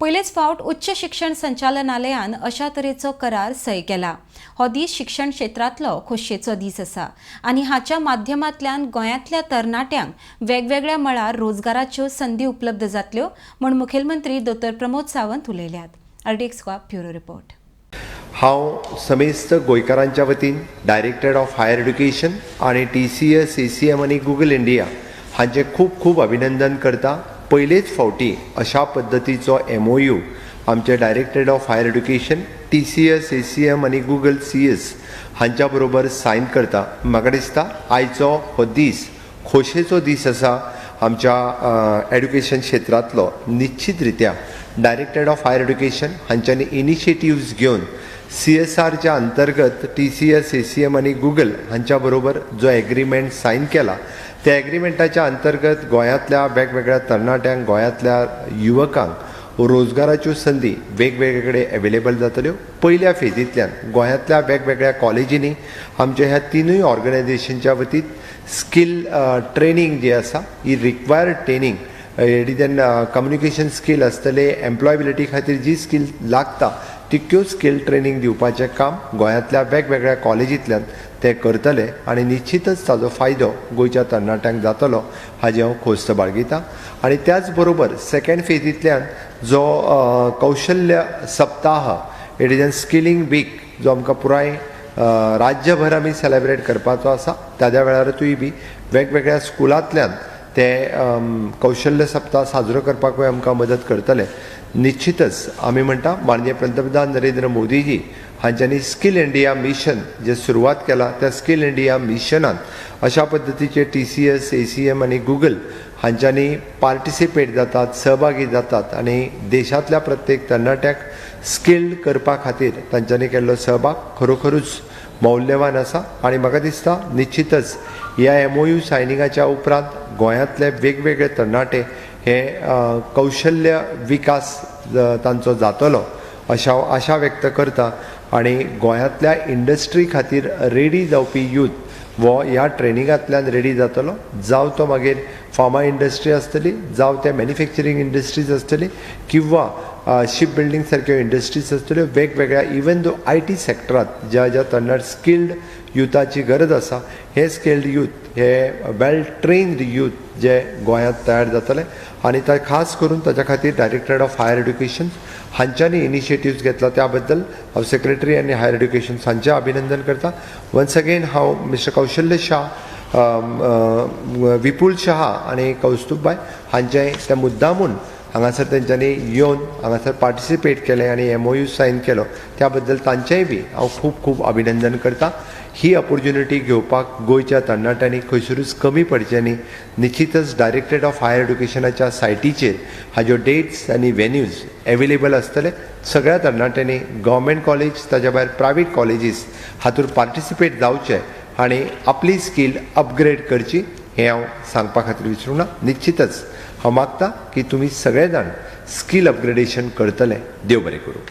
पयलेच फावट उच्च शिक्षण संचालनालयान अशा तरेचो करार सय केला। हो दीस शिक्षण क्षेत्रांतलो खोशयेचो दीस आसा आनी हाच्या माध्यमांतल्यान गोंयांतल्या तरणाट्यांक वेगवेगळ्या मळार रोजगाराच्यो संधी उपलब्ध जातल्यो म्हण मुखेलमंत्री डॉ. प्रमोद सावंत उलयल्यात। RDXGOA bureau report. हांव समेस्त गोंयकारांच्या वतीन डायरेक्टरेट ऑफ हायर एड्युकेशन आणि TCS, ACM आणि गूगल इंडिया हांचे खूब खूब अभिनंदन करता। पयलेच फावटी अशा पद्धतीचो MOU आमचे directorate of higher education TCS, ACM आणि गूगल CS हांच्या बरोबर सायन करता। म्हाका दिसता आयचो हो दीस खोशयेचो दीस आसा आमच्या एड्युकेशन क्षेत्रांतलो। निश्चितरित्या डायरेक्टरेट ऑफ हायर एड्युकेशन हांच्यांनी इनिशिएटिव्स घेवन CSRच्या अंतर्गत TCS, ACM आणि गूगल हांच्या बरोबर जो एग्रीमेंट सायन केला त्या एग्रीमेंटाच्या अंतर्गत गोंयांतल्या वेगवेगळ्या तरणाट्यांक, गोंयांतल्या युवकांक रोजगाराच्यो संधी वेगवेगळे अवेलेबल जातल्यो। पयल्या फेजींतल्यान गोंयांतल्या वेगवेगळ्या कॉलेजींनी आमच्या ह्या तिनूय ऑर्गनायझेशनच्या वतीन स्कील ट्रेनिंग जी आसा ही रिक्वायर्ड ट्रेनिंग कम्युनिकेशन स्कील आसतले, एम्प्लॉयबिलिटी खातीर जी स्कील लागता तितक्यो स्कील ट्रेनिंग दिवपाचें काम गोंयांतल्या वेगवेगळ्या कॉलेजींतल्यान ते करतले आनी निश्चितच ताजो फायदो गोंयच्या तरणाट्यांक जातलो हाजी हांव खोस्त बाळगितां। आनी त्याच बरोबर सेकंड फेजींतल्यान जो कौशल्य सप्ताह it is an skilling week जो आमकां पुराय राज्यभर आमी सेलेब्रेट करपाचो आसा ताज्या वेळारूय बी वेगवेगळ्या स्कुलांतल्यान ते कौशल्य सप्ताह साजरो करपाकूय आमकां मदत करतले। निश्चितच आमी म्हणटा माननीय पंतप्रधान नरेंद्र मोदीजी हांच्यांनी स्कील इंडिया मिशन जे सुरवात केला त्या स्कील इंडिया मिशनान अशा पद्धतीचे TCS, ACM आणि गूगल हांच्यांनी पार्टिसिपेट जातात, सहभागी जातात आणि देशातल्या प्रत्येक तरणाट्याक स्किल्ड करपा खातीर तांच्यांनी केल्लो सहभाग खरोखरूच मौल्यवान आसा। आणि म्हाका दिसता निश्चितच ह्या MOU सायनिंगाच्या उपरांत गोंयांतले वेगवेगळे तरणाटे हे कौशल्य विकास तांचो जातलो अशा आशा व्यक्त करता। आणि गोंयांतल्या इंडस्ट्री खातीर रेडी जावपी यूथ वो ह्या ट्रेनिंगांतल्यान रेडी जातलो, जावं तो मागीर फार्मा इंडस्ट्री आसतली, जावं ते मॅन्युफॅक्चरींग इंडस्ट्रीज आसतली किंवा शिप बिल्डिंग सारक्यो इंडस्ट्रीज आसतल्यो वेगवेगळ्या इवन दो IT सेक्टरांत ज्या तरणाट स्किल्ड युथाची गरज आसा हे स्किल्ड यूथ हे वेल ट्रेन्ड यूथ जे गोंयांत तयार जातले आनी ते खास करून ताच्या खातीर डायरेक्टरेट ऑफ हायर एड्युकेशन हांच्यांनी इनिशिएटिव्स घेतला त्या बद्दल हांव सेक्रेटरी आनी हायर एड्युकेशन हांचें अभिनंदन करता। वन्स अगेन हांव मिस्टर कौशल्य शाह, विपुल शहा आनी कौस्तुभबाई हांचें ते मुद्दामून हांगासर तेंच्यांनी येवन हांगासर पार्टिसिपेट केलें आनी MOU सायन केलो त्या बद्दल तांचेंय बी हांव खूब खूब अभिनंदन करता। ही ऑपॉर्च्युनिटी घेवपाक गोंयच्या तरणाट्यांनी खंयसरूच कमी पडचें न्ही। निश्चितच डायरेक्टरेट ऑफ हायर एड्युकेशनाच्या सायटीचेर हाज्यो डेट्स आनी वेन्यूज अवेलेबल आसतले। सगळ्या तरणाट्यांनी गव्हर्मेंट कॉलेज ताज्या भायर प्रायवेट कॉलेजीस हातूंत पार्टिसिपेट जावचे आनी आपली स्कील अपग्रेड करची हें हांव सांगपा खातीर विसरूं ना। निश्चितच हांव मागता की तुमी सगळे जाण स्कील अपग्रेडेशन करतले। देव बरें करूं।